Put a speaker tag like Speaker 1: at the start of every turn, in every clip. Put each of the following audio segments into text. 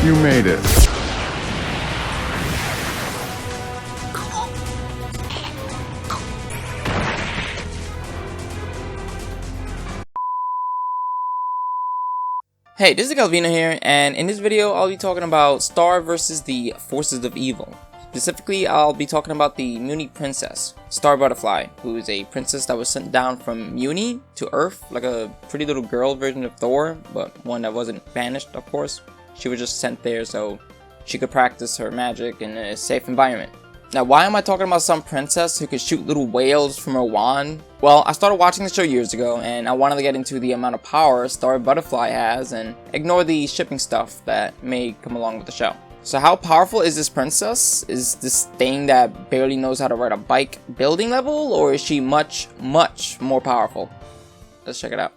Speaker 1: You made it.
Speaker 2: Hey, this is Galvino here, and in this video I'll be talking about Star versus the forces of evil. Specifically, I'll be talking about the Muni princess, Star Butterfly, who is a princess that was sent down from Muni to Earth, like a pretty little girl version of Thor, but one that wasn't banished, of course. She was just sent there so she could practice her magic in a safe environment. Now, why am I talking about some princess who could shoot little whales from her wand? Well, I started watching the show years ago, and I wanted to get into the amount of power Star Butterfly has and ignore the shipping stuff that may come along with the show. So how powerful is this princess? Is this thing that barely knows how to ride a bike building level, or is she much, much more powerful? Let's check it out.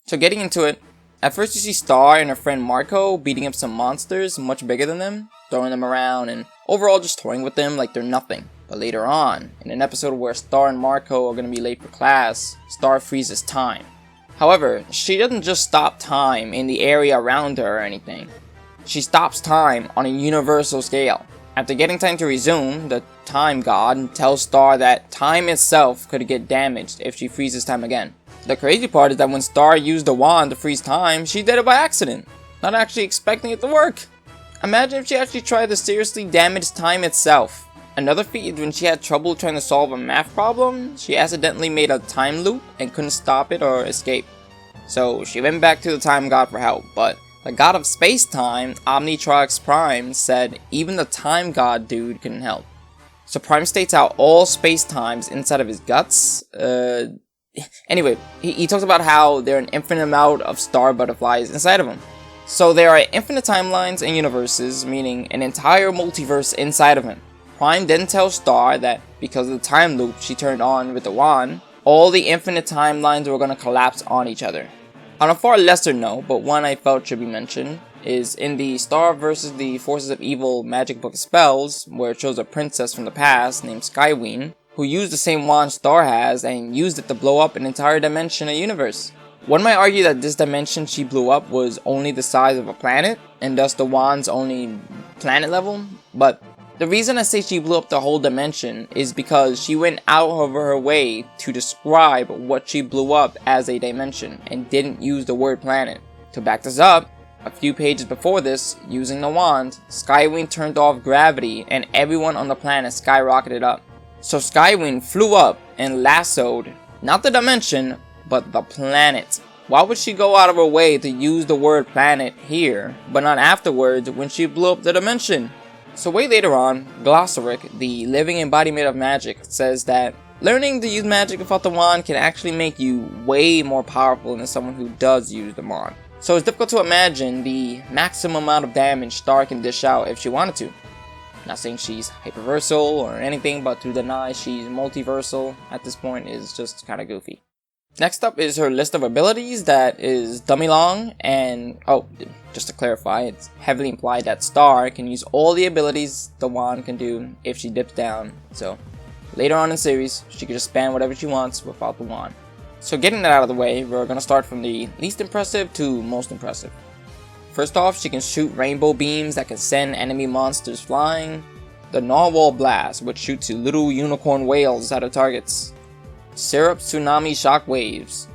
Speaker 2: So getting into it, at first you see Star and her friend Marco beating up some monsters much bigger than them, throwing them around and overall just toying with them like they're nothing. But later on, in an episode where Star and Marco are going to be late for class, Star freezes time. However, she doesn't just stop time in the area around her or anything. She stops time on a universal scale. After getting time to resume, the time god tells Star that time itself could get damaged if she freezes time again. The crazy part is that when Star used the wand to freeze time, she did it by accident, not actually expecting it to work. Imagine if she actually tried to seriously damage time itself. Another feat, when she had trouble trying to solve a math problem, she accidentally made a time loop and couldn't stop it or escape. So she went back to the time god for help, but the god of space-time, Omnitrox Prime, said even the time god dude couldn't help. So Prime states out all space-times inside of his guts. Anyway, he talks about how there are an infinite amount of Star Butterflies inside of him. So there are infinite timelines and universes, meaning an entire multiverse inside of him. Prime then tells Star that because of the time loop she turned on with the wand, all the infinite timelines were going to collapse on each other. On a far lesser note, but one I felt should be mentioned, is in the Star versus the Forces of Evil Magic Book of Spells, where it shows a princess from the past named Skyween, who used the same wand Star has and used it to blow up an entire dimension or universe. One might argue that this dimension she blew up was only the size of a planet, and thus the wand's only planet level, but the reason I say she blew up the whole dimension is because she went out of her way to describe what she blew up as a dimension and didn't use the word planet. To back this up, a few pages before this, using the wand, Skywing turned off gravity and everyone on the planet skyrocketed up. So Skywing flew up and lassoed, not the dimension, but the planet. Why would she go out of her way to use the word planet here, but not afterwards when she blew up the dimension? So way later on, Glossaric, the living embodiment of magic, says that learning to use magic without the wand can actually make you way more powerful than someone who does use the wand. So it's difficult to imagine the maximum amount of damage Star can dish out if she wanted to. Not saying she's hyperversal or anything, but to deny she's multiversal at this point is just kind of goofy. Next up is her list of abilities that is dummy long, and just to clarify, it's heavily implied that Star can use all the abilities the wand can do if she dips down, so later on in the series she can just span whatever she wants without the wand. So getting that out of the way, we're going to start from the least impressive to most impressive. First off, she can shoot rainbow beams that can send enemy monsters flying, the Narwhal Blast, which shoots little unicorn whales at her targets, Syrup Tsunami Shockwaves,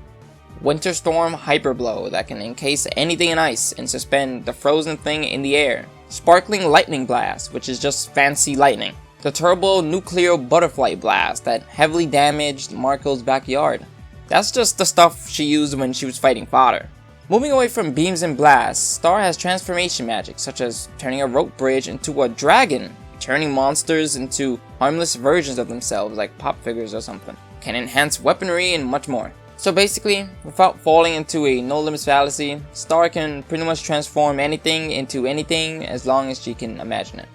Speaker 2: Winter Storm Hyperblow that can encase anything in ice and suspend the frozen thing in the air, Sparkling Lightning Blast, which is just fancy lightning, the Turbo Nuclear Butterfly Blast that heavily damaged Marco's backyard. That's just the stuff she used when she was fighting fodder. Moving away from beams and blasts, Star has transformation magic such as turning a rope bridge into a dragon, turning monsters into harmless versions of themselves like pop figures or something, can enhance weaponry and much more. So basically, without falling into a no limits fallacy, Star can pretty much transform anything into anything as long as she can imagine it.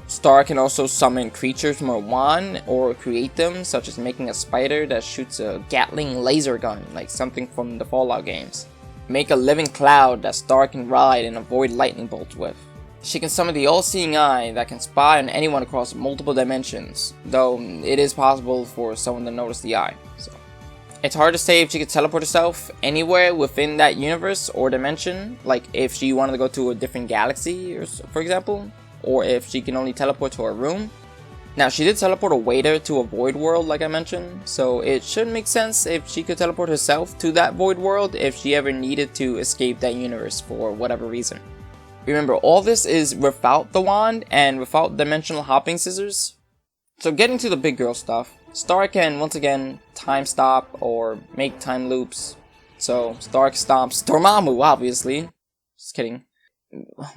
Speaker 2: Star can also summon creatures from her wand or create them, such as making a spider that shoots a Gatling laser gun like something from the Fallout games. Make a living cloud that Star can ride and avoid lightning bolts with. She can summon the all-seeing eye that can spy on anyone across multiple dimensions, though it is possible for someone to notice the eye. It's hard to say if she could teleport herself anywhere within that universe or dimension, like if she wanted to go to a different galaxy, for example, or if she can only teleport to her room. Now, she did teleport a waiter to a void world, like I mentioned, so it should make sense if she could teleport herself to that void world if she ever needed to escape that universe for whatever reason. Remember, all this is without the wand and without dimensional hopping scissors. So getting to the big girl stuff, Star can once again time stop or make time loops. So Star stomps Dormammu, obviously. Just kidding.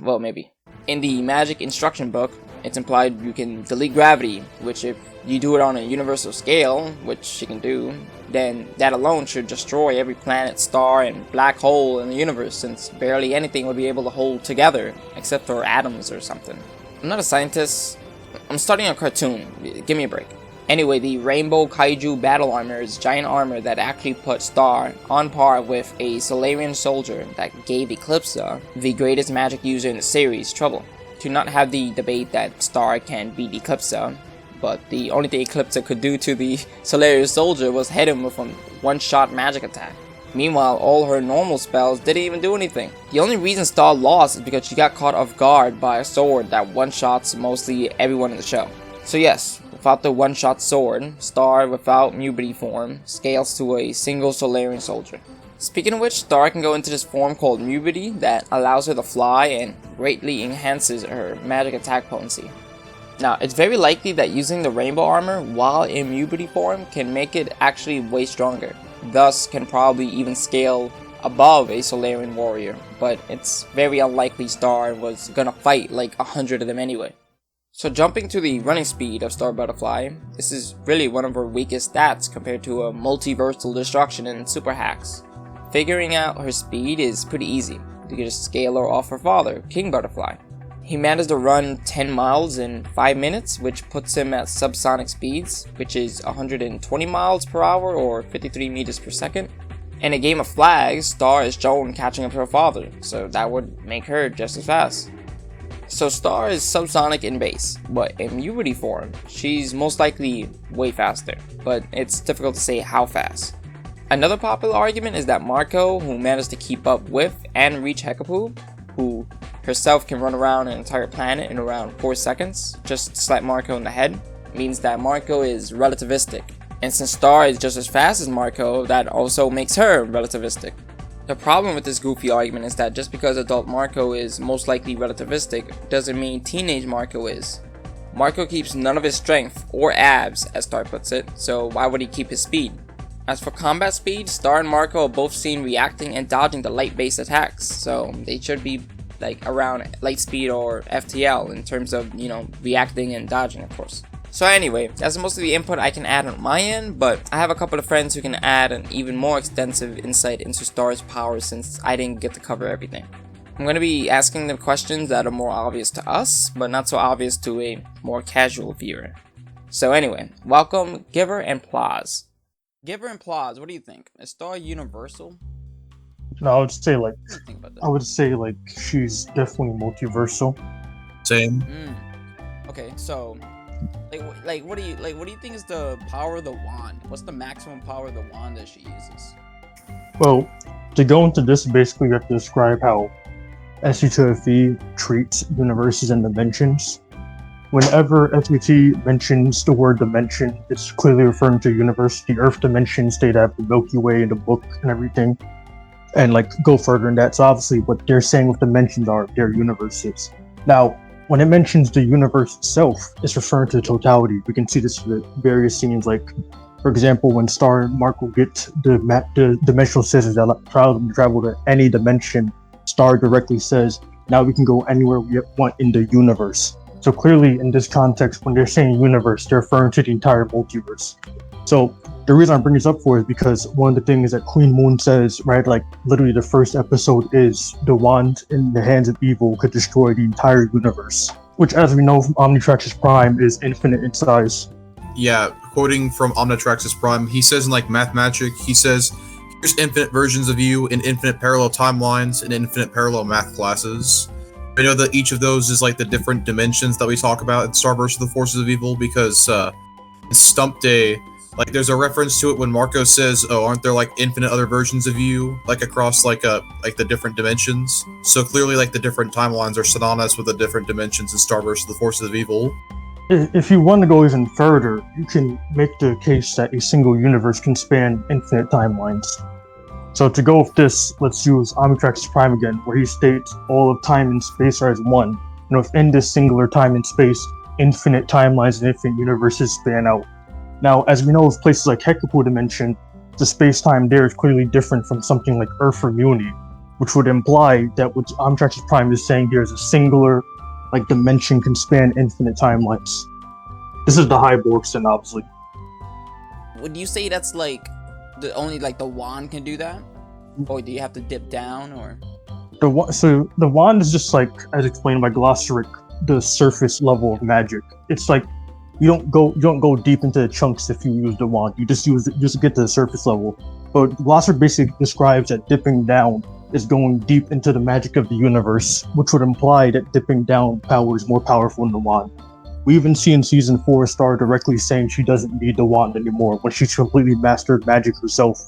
Speaker 2: Well, maybe. In the magic instruction book, it's implied you can delete gravity, which if you do it on a universal scale, which she can do, then that alone should destroy every planet, star, and black hole in the universe, since barely anything would be able to hold together, except for atoms or something. I'm not a scientist. I'm starting a cartoon. Give me a break. Anyway, the Rainbow Kaiju Battle Armor is giant armor that actually put Star on par with a Solarian soldier that gave Eclipsa, the greatest magic user in the series, trouble. To not have the debate that Star can beat Eclipsa, but the only thing Eclipsa could do to the Solarian soldier was hit him with a one-shot magic attack. Meanwhile, all her normal spells didn't even do anything. The only reason Star lost is because she got caught off guard by a sword that one-shots mostly everyone in the show. So yes, without the one-shot sword, Star without Mubity form scales to a single Solarian soldier. Speaking of which, Star can go into this form called Mubity that allows her to fly and greatly enhances her magic attack potency. Now, it's very likely that using the rainbow armor while in Mubity form can make it actually way stronger, thus can probably even scale above a Solarian warrior, but it's very unlikely Star was gonna fight like 100 of them anyway. So jumping to the running speed of Star Butterfly, this is really one of her weakest stats compared to a multiversal destruction and super hacks. Figuring out her speed is pretty easy. You can just scale her off her father, King Butterfly. He managed to run 10 miles in 5 minutes, which puts him at subsonic speeds, which is 120 miles per hour or 53 meters per second. In a game of flags, Star is shown catching up to her father, so that would make her just as fast. So Star is subsonic in base, but in Mubity form, she's most likely way faster, but it's difficult to say how fast. Another popular argument is that Marco, who managed to keep up with and reach Hekapoo, who herself can run around an entire planet in around 4 seconds, just slap Marco in the head, means that Marco is relativistic. And since Star is just as fast as Marco, that also makes her relativistic. The problem with this goofy argument is that just because adult Marco is most likely relativistic doesn't mean teenage Marco is. Marco keeps none of his strength or abs, as Star puts it, so why would he keep his speed? As for combat speed, Star and Marco are both seen reacting and dodging the light-based attacks, so they should be like around light speed or FTL in terms of, reacting and dodging, of course. So anyway, that's most of the input I can add on my end, but I have a couple of friends who can add an even more extensive insight into Star's powers since I didn't get to cover everything. I'm going to be asking them questions that are more obvious to us, but not so obvious to a more casual viewer. So anyway, welcome Giver and Plaz. Giver and Plaz, what do you think? Is Star universal?
Speaker 1: No, I would say like she's definitely multiversal.
Speaker 3: Same.
Speaker 2: Okay, so what do you think is the power of the wand? What's the maximum power of the wand that she uses?
Speaker 1: Well, to go into this, basically you have to describe how SU2FE treats universes and dimensions. Whenever SUT mentions the word dimension, it's clearly referring to universe. The Earth dimensions, they have the Milky Way in the book and everything, and go further in that. So obviously, what they're saying with dimensions are their universes. Now, when it mentions the universe itself, it's referring to totality. We can see this in various scenes, for example, when Star and Marco get the dimensional scissors that allow them to travel to any dimension. Star directly says, "Now we can go anywhere we want in the universe." So clearly, in this context, when they're saying universe, they're referring to the entire multiverse. So the reason I bring this up for is because one of the things that Queen Moon says, right, literally the first episode is the wand in the hands of evil could destroy the entire universe, which, as we know from Omnitrax's Prime, is infinite in size.
Speaker 3: Yeah, quoting from Omnitrax's Prime, he says in Math Magic, he says, "Here's infinite versions of you in infinite parallel timelines and infinite parallel math classes." I know that each of those is the different dimensions that we talk about in Star vs. the Forces of Evil, because in Stump Day, Like, there's a reference to it when Marco says, "Oh, aren't there like infinite other versions of you, like across like the different dimensions?" So clearly, like the different timelines are synonymous with the different dimensions in Starburst: The Forces of Evil.
Speaker 1: If you want to go even further, you can make the case that a single universe can span infinite timelines. So to go with this, let's use Omnitrax's Prime again, where he states all of time and space are as one. And within this singular time and space, infinite timelines and infinite universes span out. Now, as we know of places like Hecapu Dimension, the space-time there is clearly different from something like Earth or Muni, which would imply that what Omnitrax's Prime is saying here is a singular like dimension can span infinite timelines. This is the Hyborgson, obviously.
Speaker 2: Would you say that's like only like the wand can do that, or do you have to dip down, or?
Speaker 1: So the wand is just like, as explained by Glossaric, the surface level of magic. It's like you don't go deep into the chunks if you use the wand. You just get to the surface level. But Glossaric basically describes that dipping down is going deep into the magic of the universe, which would imply that dipping down power is more powerful than the wand. We even see in season 4 Star directly saying she doesn't need the wand anymore when she's completely mastered magic herself.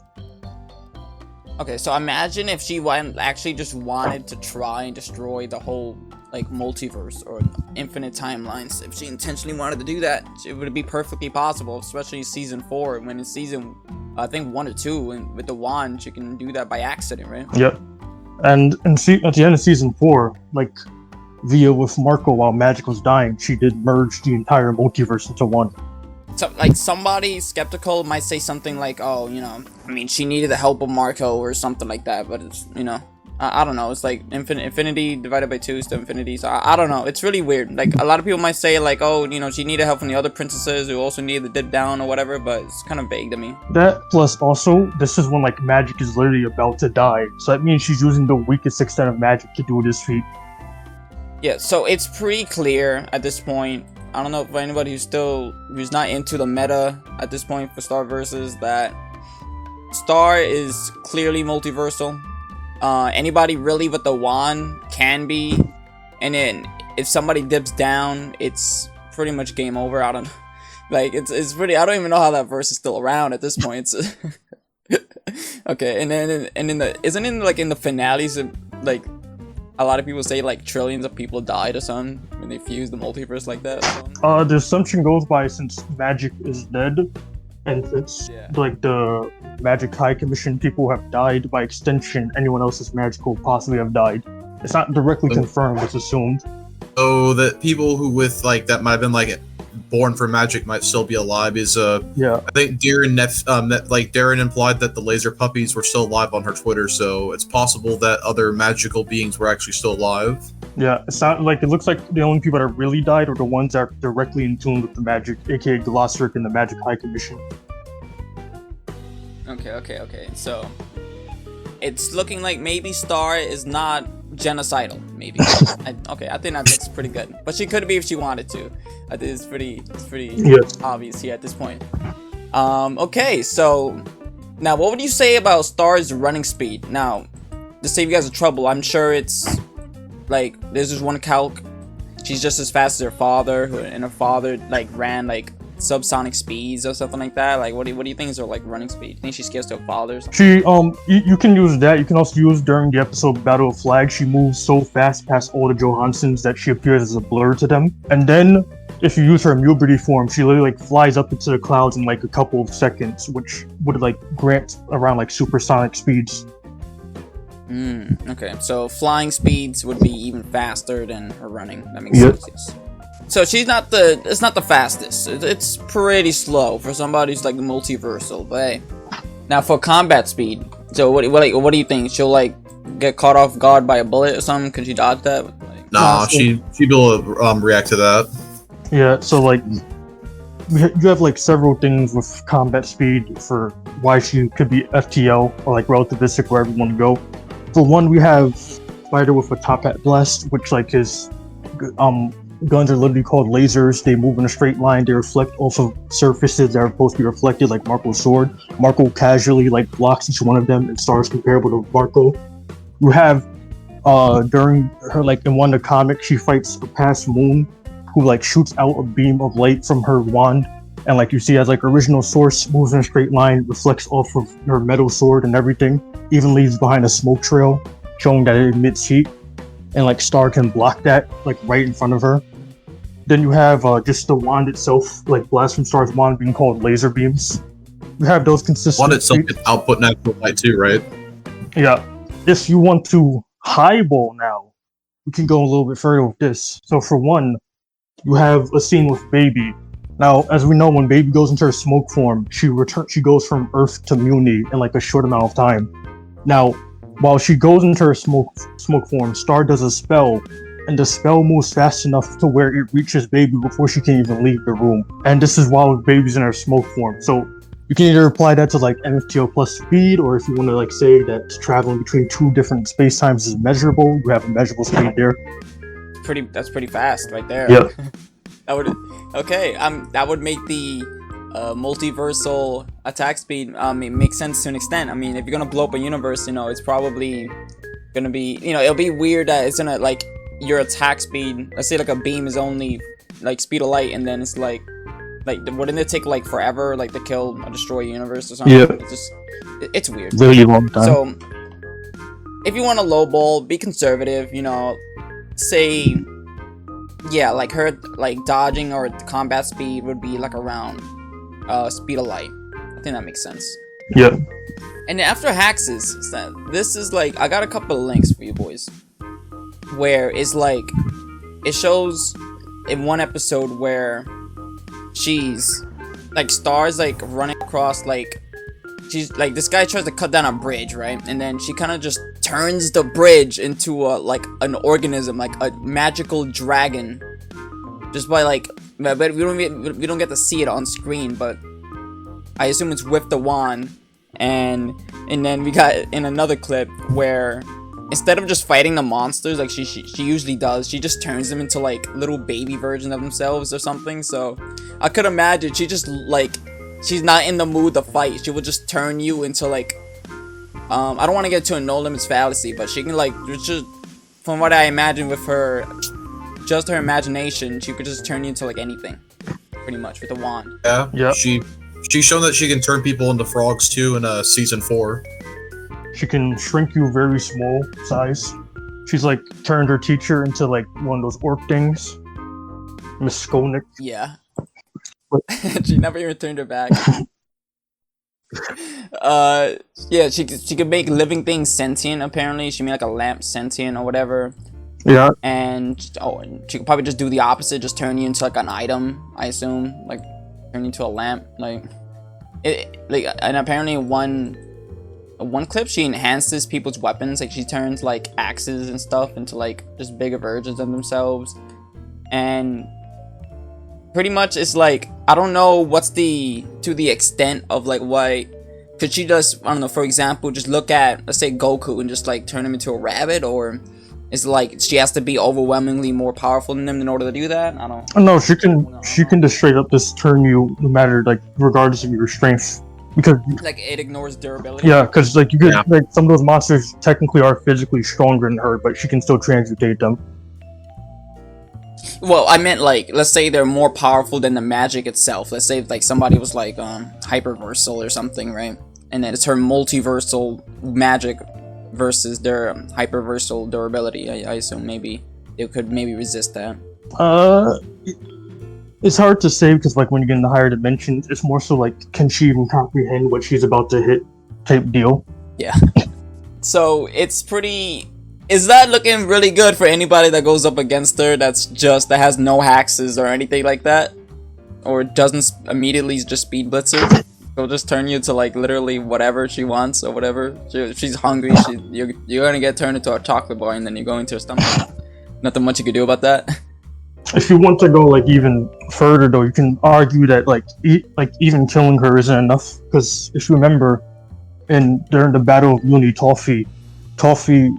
Speaker 2: Okay, so imagine if she actually just wanted to try and destroy the whole like multiverse or infinite timelines. If she intentionally wanted to do that, it would be perfectly possible, especially in season 4, when in season I think 1 or 2, and with the wand she can do that by accident, right?
Speaker 1: Yep. And at the end of season 4, like via with Marco while Magic was dying, she did merge the entire multiverse into one.
Speaker 2: So, like, somebody skeptical might say something like, oh, you know, I mean, she needed the help of Marco or something like that, but it's, you know, I don't know, it's like infinity divided by 2 is to infinity, so I don't know, it's really weird. Like, a lot of people might say, like, oh, you know, she needed help from the other princesses who also needed the dip down or whatever, but it's kind of vague to me.
Speaker 1: That, plus also, this is when, like, Magic is literally about to die, so that means she's using the weakest extent of Magic to do this feat.
Speaker 2: Yeah, so it's pretty clear at this point. I don't know for anybody who's not into the meta at this point for Star Versus, that Star is clearly multiversal. Anybody really with the wand can be, and then if somebody dips down, it's pretty much game over. I don't know. Like, it's pretty, I don't even know how that verse is still around at this point. Okay, and then isn't it like in the finales, like a lot of people say like trillions of people died or something when they fuse the multiverse like that?
Speaker 1: The assumption goes by, since Magic is dead, and since like the Magic High Commission people have died, by extension anyone else's magic will possibly have died. It's not directly confirmed, it's assumed.
Speaker 3: Oh, that people who with like that might have been like born for magic might still be alive is I think Darren implied that the laser puppies were still alive on her Twitter, so it's possible that other magical beings were actually still alive.
Speaker 1: Yeah, it's not like, it looks like the only people that really died are the ones that are directly in tune with the magic, aka Glossaric and the Magic High Commission.
Speaker 2: Okay. So it's looking like maybe Star is not genocidal, maybe. I think that looks pretty good. But she could be if she wanted to. I think it's pretty obvious here at this point. Okay, so now what would you say about Star's running speed? Now, to save you guys the trouble, I'm sure it's like there's just one calc. She's just as fast as her father, and her father like ran like subsonic speeds or something like that. Like, what do you think is her like running speed? You think she scares to her father's?
Speaker 1: She you can use that. You can also use during the episode Battle of Flags. She moves so fast past all the Johansons that she appears as a blur to them. And then if you use her Muberty form, she literally like flies up into the clouds in like a couple of seconds, which would like grant around like supersonic speeds.
Speaker 2: Okay, so flying speeds would be even faster than her running. That makes sense. Yes. So it's not the fastest. It's pretty slow for somebody who's like multiversal. But hey, now for combat speed, so what do you think? She'll like get caught off guard by a bullet or something? Could she dodge that? Like,
Speaker 3: nah, she'd be able to react to that.
Speaker 1: Yeah, so like you have like several things with combat speed for why she could be FTL or like relativistic, wherever you want to go. For one, we have Spider with a top hat blast, which like his guns are literally called lasers. They move in a straight line. They reflect off of surfaces that are supposed to be reflected, like Marco's sword. Marco casually like blocks each one of them, and Star's comparable to Marco. You have during her like in one of the comics, she fights a past moon who like shoots out a beam of light from her wand and like you see as like original source moves in a straight line, reflects off of her metal sword and everything, even leaves behind a smoke trail showing that it emits heat, and like Star can block that like right in front of her. Then you have just the wand itself, like blast from Star's wand being called laser beams. You have those consistent
Speaker 3: Wand itself
Speaker 1: feats.
Speaker 3: can output natural light too, right?
Speaker 1: Yeah. If you want to highball now, we can go a little bit further with this. So for one, you have a scene with Baby. Now, as we know, when Baby goes into her smoke form, she goes from Earth to Muni in like a short amount of time. Now, while she goes into her smoke form, Star does a spell, and the spell moves fast enough to where it reaches Baby before she can even leave the room. And this is while Baby's in her smoke form. So you can either apply that to like MFTO plus speed, or if you want to like say that traveling between two different space times is measurable, you have a measurable speed there.
Speaker 2: That's pretty fast right there.
Speaker 1: Yep.
Speaker 2: That would make the multiversal attack speed make sense to an extent. I mean, if you're gonna blow up a universe, it's probably gonna be, it'll be weird that it's gonna like your attack speed. Let's say like a beam is only like speed of light, and then it's like wouldn't it take like forever like to kill or destroy a universe or something?
Speaker 1: Yeah.
Speaker 2: It's weird.
Speaker 1: Really long time.
Speaker 2: So if you want to lowball, be conservative. Say. Yeah, like her like dodging or combat speed would be like around speed of light. I think that makes sense.
Speaker 1: Yep.
Speaker 2: And then after Haxes, this is like I got a couple of links for you boys. Where it's like it shows in one episode where she's like Star's like running across like she's like this guy tries to cut down a bridge, right? And then she kind of just turns the bridge into a like an organism, like a magical dragon, just by like. But we don't get to see it on screen, but I assume it's with the wand. And then we got in another clip where instead of just fighting the monsters like she usually does, she just turns them into like little baby versions of themselves or something. So I could imagine she just like. She's not in the mood to fight. She will just turn you into like, I don't want to get to a no limits fallacy, but she can like, just from what I imagine with her, just her imagination, she could just turn you into like anything, pretty much with a wand.
Speaker 3: Yeah.
Speaker 1: Yep.
Speaker 3: She's shown that she can turn people into frogs too in season 4.
Speaker 1: She can shrink you very small size. She's like turned her teacher into like one of those orc things. Miss Skolnick.
Speaker 2: Yeah. She never even turned her back. Yeah, she could make living things sentient. Apparently, she made like a lamp sentient or whatever.
Speaker 1: Yeah.
Speaker 2: And she could probably just do the opposite, just turn you into like an item. I assume, like turn you into a lamp, and apparently one clip she enhances people's weapons. Like she turns like axes and stuff into like just bigger versions of themselves, and. Pretty much, it's like I don't know what's to the extent of like why could she just I don't know, for example, just look at let's say Goku and just like turn him into a rabbit, or is it like she has to be overwhelmingly more powerful than him in order to do that? I don't.
Speaker 1: No, she can just straight up just turn you no matter like regardless of your strength, because
Speaker 2: like it ignores durability.
Speaker 1: Yeah, because like you could like some of those monsters technically are physically stronger than her, but she can still transmutate them.
Speaker 2: Well, I meant like, let's say they're more powerful than the magic itself. Let's say like somebody was like Hyperversal or something, right? And then it's her multiversal magic versus their Hyperversal durability. I assume maybe they could resist that.
Speaker 1: It's hard to say because like when you get in the higher dimensions, it's more so like can she even comprehend what she's about to hit type deal.
Speaker 2: Yeah. So it's pretty. Is that looking really good for anybody that goes up against her that has no hexes or anything like that? Or doesn't immediately just speed blitz her? She'll just turn you to like literally whatever she wants or whatever. If she's hungry, you're gonna get turned into a chocolate bar and then you go into her stomach. Nothing much you can do about that.
Speaker 1: If you want to go like even further though, you can argue that like even killing her isn't enough, because if you remember, during the Battle of Muni, Toffee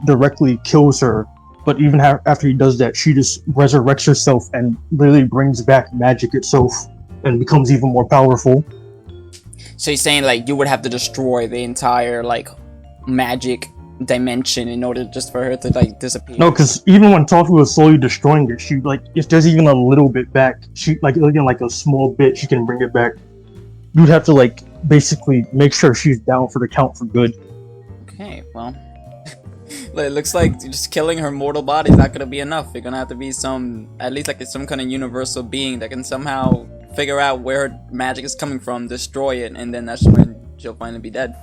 Speaker 1: directly kills her, but even after he does that, she just resurrects herself and literally brings back magic itself and becomes even more powerful.
Speaker 2: So you're saying like you would have to destroy the entire like magic dimension in order just for her to like disappear.
Speaker 1: No, because even when Toffee was slowly destroying it, she like if there's even a little bit back, she like even like a small bit, she can bring it back. You'd have to like basically make sure she's down for the count for good.
Speaker 2: Okay, well, it looks like just killing her mortal body is not gonna be enough. You're gonna have to be at least like some kind of universal being that can somehow figure out where her magic is coming from, destroy it, and then that's when she'll finally be dead.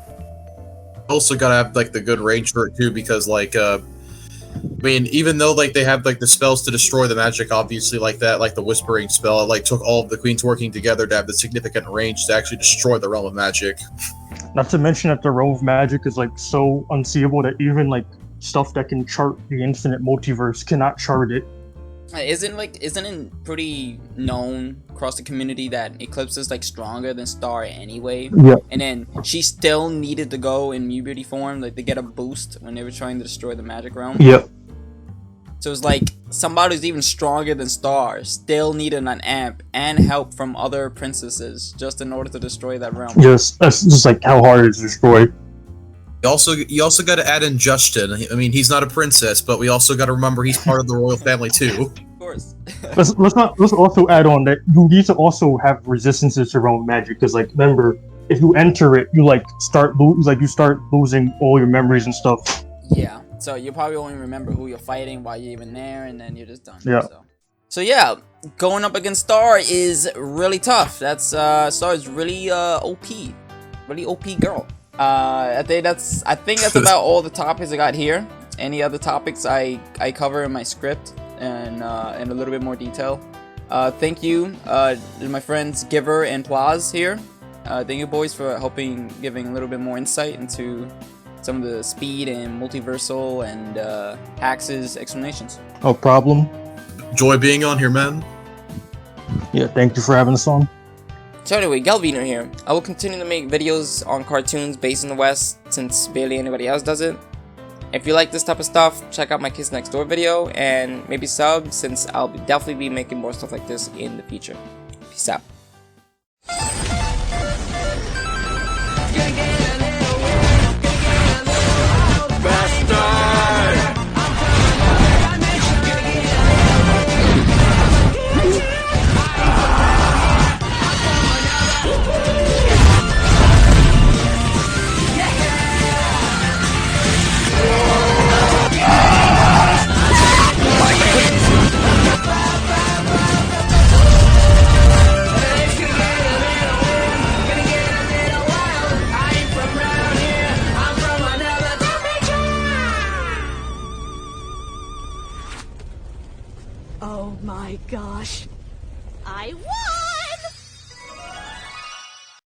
Speaker 3: Also gotta have like the good range for it too, because like I mean, even though like they have like the spells to destroy the magic, obviously like that, like the whispering spell, it like took all of the queens working together to have the significant range to actually destroy the realm of magic.
Speaker 1: Not to mention that the realm of magic is like so unseeable that even like stuff that can chart the infinite multiverse cannot chart it.
Speaker 2: Isn't it pretty known across the community that Eclipse is like stronger than Star anyway?
Speaker 1: Yeah.
Speaker 2: And then she still needed to go in Mu Beauty form, like to get a boost when they were trying to destroy the magic realm.
Speaker 1: Yep.
Speaker 2: So it's like somebody who's even stronger than Star still needed an amp and help from other princesses just in order to destroy that realm.
Speaker 1: Yes, that's just like how hard it is to destroy.
Speaker 3: You also got to add in Justin. I mean, he's not a princess, but we also got to remember he's part of the royal family too.
Speaker 2: Of course.
Speaker 1: let's also add on that you need to also have resistances to realm magic, because like remember, if you enter it, you like start losing all your memories and stuff.
Speaker 2: Yeah. So you probably only remember who you're fighting while you're even there, and then you're just done.
Speaker 1: Yeah.
Speaker 2: So yeah, going up against Star is really tough. That's Star is really OP, really OP girl. I think that's about all the topics I got here. Any other topics I cover in my script and in a little bit more detail. Thank you to my friends Giver and Plaz here. Thank you boys for giving a little bit more insight into some of the speed and multiversal and Hax's explanations.
Speaker 1: No problem.
Speaker 3: Joy being on here, man.
Speaker 1: Yeah, thank you for having us on.
Speaker 2: So anyway, Galvino here. I will continue to make videos on cartoons based in the West since barely anybody else does it. If you like this type of stuff, check out my Kids Next Door video and maybe sub, since I'll definitely be making more stuff like this in the future. Peace out.
Speaker 4: Oh my gosh.